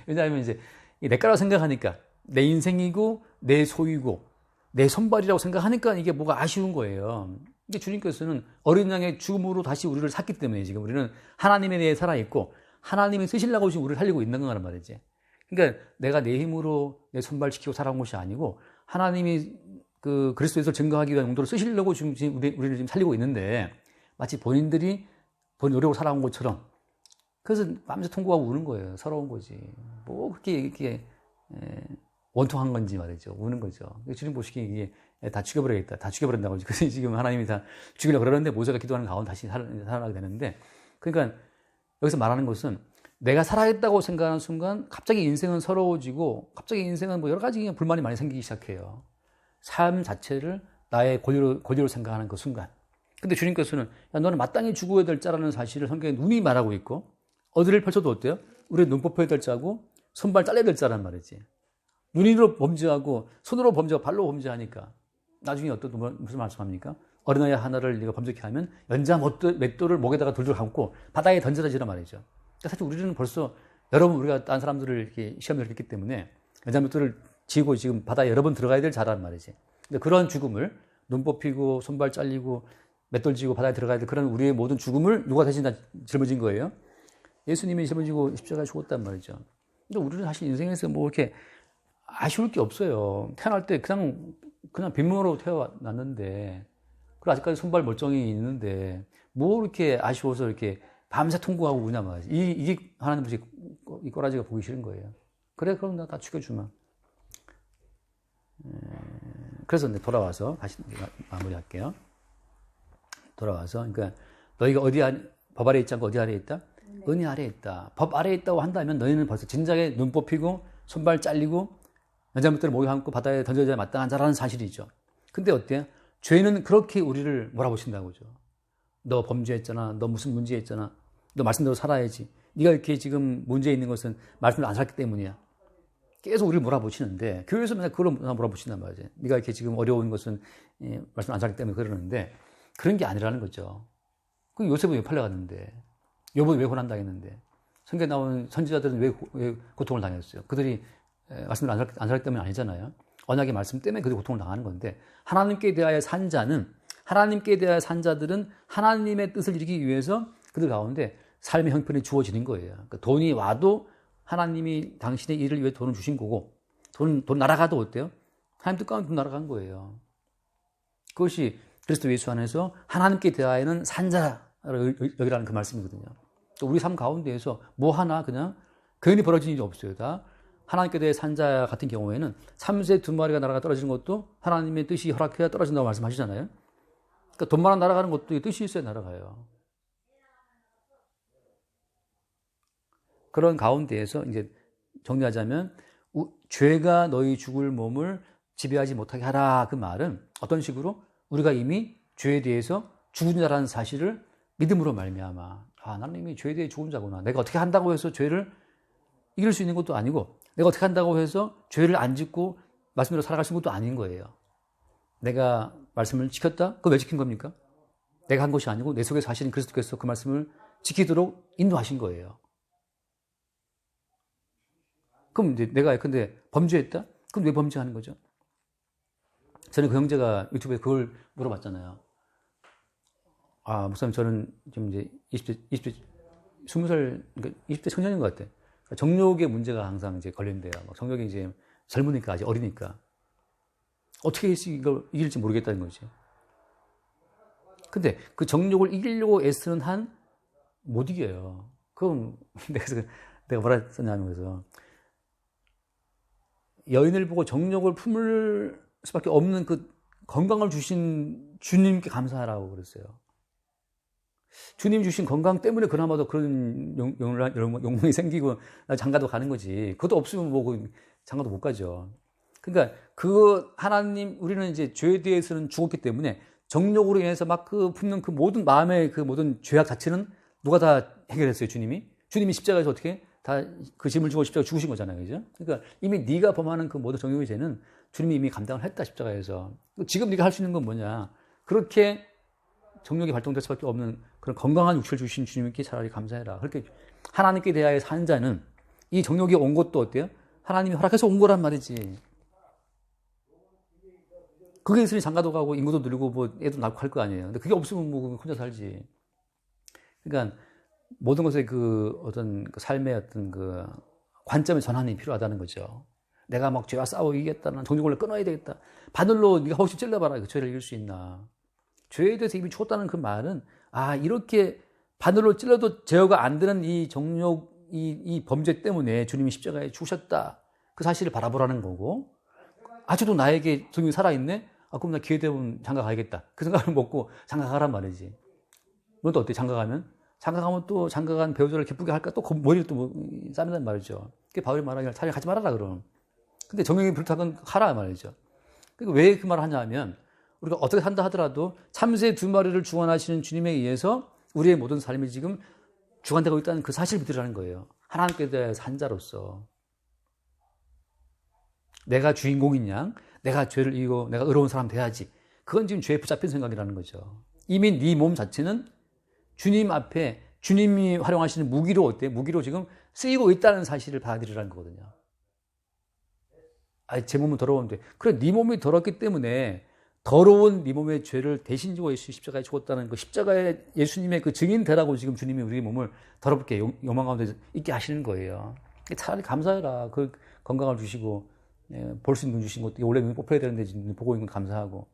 왜냐하면 이제 내 거라고 생각하니까 내 인생이고 내 소유고 내 손발이라고 생각하니까 이게 뭐가 아쉬운 거예요. 이게 주님께서는 어린 양의 죽음으로 다시 우리를 샀기 때문에 지금 우리는 하나님에 대해 살아있고 하나님이 쓰시려고 지금 우리를 살리고 있는 거란 말이지. 그러니까 내가 내 힘으로 내 손발 지키고 살아온 것이 아니고 하나님이 그 그리스도에서 증거하기 위한 용도로 쓰시려고 지금 우리를 지금 살리고 있는데 마치 본인들이 본 노력으로 살아온 것처럼 그래서 밤새 통곡하고 우는 거예요. 서러운 거지. 뭐 그렇게 이렇게 원통한 건지 말이죠. 우는 거죠. 주님 보시기에 이게 다 죽여버리겠다. 다 죽여버린다고. 그래서 지금 하나님이 다 죽이려고 그러는데 모세가 기도하는 가운데 다시 살아나게 되는데 그러니까 여기서 말하는 것은 내가 살아있다고 생각하는 순간 갑자기 인생은 서러워지고 갑자기 인생은 뭐 여러 가지 불만이 많이 생기기 시작해요. 삶 자체를 나의 권리로 생각하는 그 순간. 근데 주님께서는 야, 너는 마땅히 죽어야 될 자라는 사실을 성경에 눈이 말하고 있고 어디를 펼쳐도 어때요? 우리 눈 뽑혀야 될 자고 손발 잘라야 될 자란 말이지. 눈으로 범죄하고 손으로 범죄하고 발로 범죄하니까 나중에 무슨 말씀합니까? 어린아이 하나를 네가 범죄케 하면 연자 맷돌을 목에다가 돌돌 감고 바다에 던져라지란 말이죠. 그러니까 사실 우리는 벌써 여러 번 우리가 다른 사람들을 이렇게 시험을 했기 때문에 연자 맷돌을 지고 지금 바다에 여러 번 들어가야 될 자란 말이지. 근데 그런 죽음을 눈 뽑히고 손발 잘리고 맷돌 지고 바다에 들어가야 될 그런 우리의 모든 죽음을 누가 대신 다 짊어진 거예요? 예수님이 짊어지고 십자가에 죽었단 말이죠. 근데 우리는 사실 인생에서 뭐 이렇게 아쉬울 게 없어요. 태어날 때 그냥 빈몸으로 태어났는데, 그리고 아직까지 손발 멀쩡히 있는데, 뭐 이렇게 아쉬워서 이렇게 밤새 통곡하고 우냐 말이지. 이게 하나님 보시 이 꼬라지가 보기 싫은 거예요. 그래, 그럼 나 다 죽여주마. 그래서 이제 돌아와서 다시 마무리할게요. 돌아와서, 그러니까 너희가 법 아래에 있지 않고 어디 아래에 있다? 은혜 아래에 있다. 법 아래에 있다고 한다면 너희는 벌써 진작에 눈 뽑히고 손발 잘리고 연자못대로 목에 감고 바다에 던져져야 마땅한 자라는 사실이죠. 근데 어때요? 죄는 그렇게 우리를 몰아붙인다고 그러죠. 너 범죄했잖아. 너 무슨 문제했잖아. 너 말씀대로 살아야지. 네가 이렇게 지금 문제 있는 것은 말씀대로 안 살기 때문이야. 계속 우리를 몰아붙이는데 교회에서 맨날 그걸 몰아붙인단 말이지. 네가 이렇게 지금 어려운 것은 말씀 안 살기 때문에 그러는데 그런 게 아니라는 거죠. 그 요셉은 왜 팔려갔는데 욥은 왜 고난당했는데 성경에 나온 선지자들은 왜 고통을 당했어요? 그들이 말씀을 안 살기 때문에 아니잖아요. 언약의 말씀 때문에 그들이 고통을 당하는 건데 하나님께 대하여 산 자들은 하나님의 뜻을 이루기 위해서 그들 가운데 삶의 형편이 주어지는 거예요. 그러니까 돈이 와도 하나님이 당신의 일을 위해 돈을 주신 거고 돈 날아가도 어때요? 하나님 뜻 가운데 돈 날아간 거예요. 그것이 그리스도 예수 안에서 하나님께 대하여는 산자를 여기라는 그 말씀이거든요. 우리 삶 가운데에서 뭐 하나 그냥 괜히 벌어진 일이 없어요. 다 하나님께 대해 산자 같은 경우에는 참새 2마리가 날아가 떨어지는 것도 하나님의 뜻이 허락해야 떨어진다고 말씀하시잖아요. 그러니까 돈만 날아가는 것도 뜻이 있어야 날아가요. 그런 가운데에서 이제 정리하자면 죄가 너희 죽을 몸을 지배하지 못하게 하라. 그 말은 어떤 식으로 우리가 이미 죄에 대해서 죽은 자라는 사실을 믿음으로 말미암아 나는 이미 죄에 대해 죽은 자구나. 내가 어떻게 한다고 해서 죄를 이길 수 있는 것도 아니고 내가 어떻게 한다고 해서 죄를 안 짓고 말씀대로 살아가신 것도 아닌 거예요. 내가 말씀을 지켰다? 그거 왜 지킨 겁니까? 내가 한 것이 아니고 내 속에 사시는 그리스도께서 그 말씀을 지키도록 인도하신 거예요. 그럼 이제 내가 근데 범죄했다? 그럼 왜 범죄하는 거죠? 저는 그 형제가 유튜브에 그걸 물어봤잖아요. 아, 목사님, 저는 지금 이제 20대, 20살, 그러니까 20대 청년인 것 같아. 그러니까 정욕의 문제가 항상 이제 걸린대요. 정욕이 이제 젊으니까, 아직 어리니까. 어떻게 이걸 이길지 모르겠다는 거지. 근데 그 정욕을 이기려고 애쓰는 한 못 이겨요. 그럼 내가 뭐라 썼냐면 그래서 여인을 보고 정욕을 품을 수밖에 없는 그 건강을 주신 주님께 감사하라고 그랬어요. 주님 주신 건강 때문에 그나마도 그런 욕망이 생기고 장가도 가는 거지. 그것도 없으면 뭐 장가도 못 가죠. 그러니까 그 하나님, 우리는 이제 죄에 대해서는 죽었기 때문에 정욕으로 인해서 막 그 품는 그 모든 마음의 그 모든 죄악 자체는 누가 다 해결했어요? 주님이 십자가에서 어떻게 다 그 짐을 지고 십자가 죽으신 거잖아요. 그죠? 그러니까 이미 네가 범하는 그 모든 정욕의 죄는 주님이 이미 감당을 했다, 십자가에서. 지금 네가 할 수 있는 건 뭐냐? 그렇게 정욕이 발동될 수밖에 없는 그런 건강한 육체를 주신 주님께 차라리 감사해라. 그렇게 하나님께 대하여 산 자는 이 정욕이 온 것도 어때요? 하나님이 허락해서 온 거란 말이지. 그게 있으니 장가도 가고 인구도 늘고 뭐 애도 낳고 할 거 아니에요. 근데 그게 없으면 뭐 혼자 살지. 그러니까 모든 것의 그 어떤 그 삶의 어떤 그 관점의 전환이 필요하다는 거죠. 내가 막 죄와 싸워 이기겠다는 정욕을 끊어야 되겠다. 바늘로 네가 혹시 찔러봐라. 그 죄를 이길 수 있나. 죄에 대해서 이미 죽었다는 그 말은, 아, 이렇게 바늘로 찔러도 제어가 안 되는 이 정욕, 이 범죄 때문에 주님이 십자가에 죽으셨다. 그 사실을 바라보라는 거고, 아직도 나에게 정욕이 살아있네? 아, 그럼 나 기회 되면 장가 가야겠다. 그 생각을 먹고 장가 가란 말이지. 넌 또 어때? 장가 가면? 장가 가면 또 장가 간 배우자를 기쁘게 할까? 또 머리를 또 싸맨단 말이죠. 그게 바울이 말하기를 차라리 하지 말아라, 그럼. 근데 정욕이 불타건 하라 말이죠. 그러니까 왜 그 말을 하냐 하면, 우리가 어떻게 산다 하더라도 참새 2마리를 주관하시는 주님에 의해서 우리의 모든 삶이 지금 주관되고 있다는 그 사실을 믿으라는 거예요. 하나님께 대해서 한 자로서. 내가 주인공인 양, 내가 죄를 이기고 내가 의로운 사람 돼야지. 그건 지금 죄에 붙잡힌 생각이라는 거죠. 이미 네 몸 자체는 주님 앞에 주님이 활용하시는 무기로 어때? 무기로 지금 쓰이고 있다는 사실을 받아들이라는 거거든요. 아, 제 몸은 더러운데. 그래, 네 몸이 더럽기 때문에 더러운 네 몸의 죄를 대신 지고 예수 십자가에 죽었다는 그 십자가에 예수님의 그 증인 되라고 지금 주님이 우리 몸을 더럽게 요망 가운데 있게 하시는 거예요. 차라리 감사해라. 그 건강을 주시고, 볼 수 있는 눈 주신 것도 원래 눈이 뽑혀야 되는데 지금 보고 있는 건 감사하고.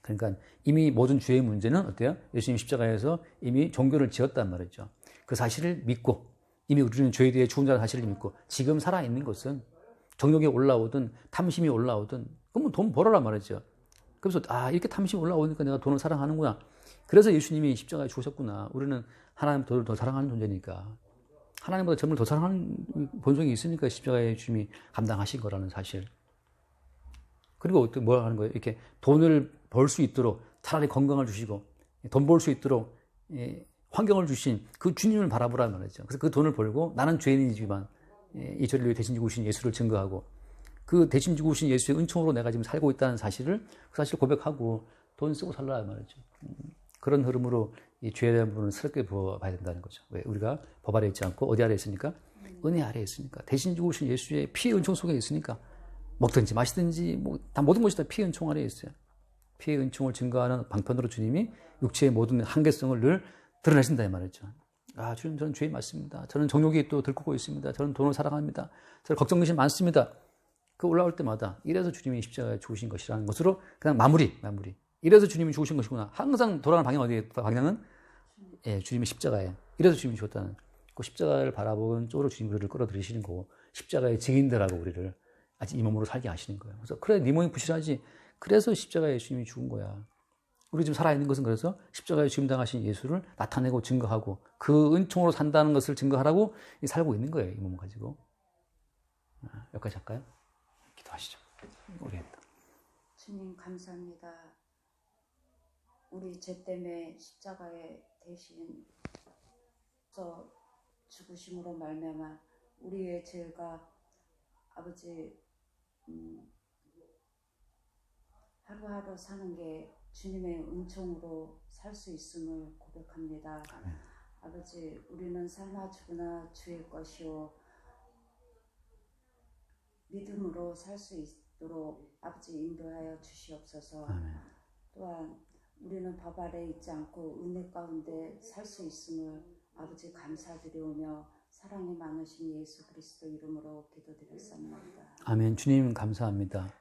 그러니까 이미 모든 죄의 문제는 어때요? 예수님 십자가에서 이미 종교를 지었단 말이죠. 그 사실을 믿고, 이미 우리는 죄에 대해 죽은 자라는 사실을 믿고, 지금 살아있는 것은 정욕이 올라오든 탐심이 올라오든, 그러면 돈 벌어라 말이죠. 그래서 아, 이렇게 탐심이 올라오니까 내가 돈을 사랑하는구나. 그래서 예수님이 십자가에 죽으셨구나. 우리는 하나님보다 더 사랑하는 존재니까. 하나님보다 점을 더 사랑하는 본성이 있으니까 십자가에 주님이 감당하신 거라는 사실. 그리고 또 뭐 하는 거예요? 이렇게 돈을 벌 수 있도록 차라리 건강을 주시고 돈 벌 수 있도록 환경을 주신 그 주님을 바라보라는 말이죠. 그래서 그 돈을 벌고 나는 죄인이지만 이 죄를 위해 대신 지고 오신 예수를 증거하고 그 대신 지고 오신 예수의 은총으로 내가 지금 살고 있다는 사실을 그 사실을 고백하고 돈 쓰고 살라 말이죠. 그런 흐름으로 이 죄에 대한 부분을 새롭게 보아야 된다는 거죠. 왜? 우리가 법 아래 있지 않고 어디 아래 있으니까? 은혜 아래 있으니까. 대신 지고 오신 예수의 피의 은총 속에 있으니까 먹든지 마시든지 뭐 다 모든 것이 다 피의 은총 아래 있어요. 피의 은총을 증거하는 방편으로 주님이 육체의 모든 한계성을 늘 드러내신다 이 말이죠. 아, 주님, 저는 죄인 맞습니다. 저는 정욕이 또 들끓고 있습니다. 저는 돈을 사랑합니다. 저는 걱정이 많습니다. 그 올라올 때마다 이래서 주님이 십자가에 죽으신 것이라는 것으로 그냥 마무리. 이래서 주님이 죽으신 것이구나. 항상 돌아가는 방향 어디에? 방향은 주님의 십자가에. 이래서 주님이 죽었다는 그 십자가를 바라보는 쪽으로 주님이 우리를 끌어들이시는 거고 십자가의 증인들하고 우리를 아직 이 몸으로 살게 하시는 거예요. 그래서 그래, 네 몸이 부실하지. 그래서 십자가에 주님이 죽은 거야. 우리 지금 살아있는 것은 그래서 십자가에 죽임 당하신 예수를 나타내고 증거하고 그 은총으로 산다는 것을 증거하라고 살고 있는 거예요. 이 몸을 가지고. 여기까지 할까요? 기도하시죠. 오래했다. 주님 감사합니다. 우리 죄 때문에 십자가에 대신 죽으심으로 말미암아 우리의 죄가 아버지 하루하루 사는 게 주님의 은총으로 살 수 있음을 고백합니다. 아멘. 아버지, 우리는 사나 죽으나 주의 것이요 믿음으로 살 수 있도록 아버지 인도하여 주시옵소서. 아멘. 또한 우리는 법 아래 있지 않고 은혜 가운데 살 수 있음을 아버지 감사드리오며 사랑이 많으신 예수 그리스도 이름으로 기도드렸습니다. 아멘. 주님 감사합니다.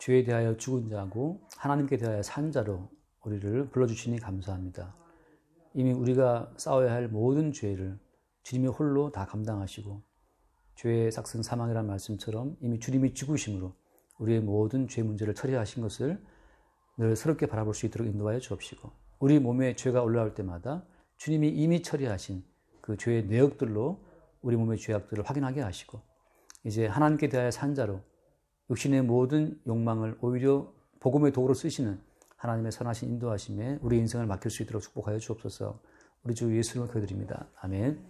죄에 대하여 죽은 자고 하나님께 대하여 산 자로 우리를 불러주시니 감사합니다. 이미 우리가 싸워야 할 모든 죄를 주님이 홀로 다 감당하시고 죄의 삭슨 사망이라는 말씀처럼 이미 주님이 죽으심으로 우리의 모든 죄 문제를 처리하신 것을 늘 새롭게 바라볼 수 있도록 인도하여 주옵시고 우리 몸에 죄가 올라올 때마다 주님이 이미 처리하신 그 죄의 내역들로 우리 몸의 죄악들을 확인하게 하시고 이제 하나님께 대하여 산 자로 육신의 모든 욕망을 오히려 복음의 도구로 쓰시는 하나님의 선하신 인도하심에 우리 인생을 맡길 수 있도록 축복하여 주옵소서. 우리 주 예수님을 기도드립니다. 아멘.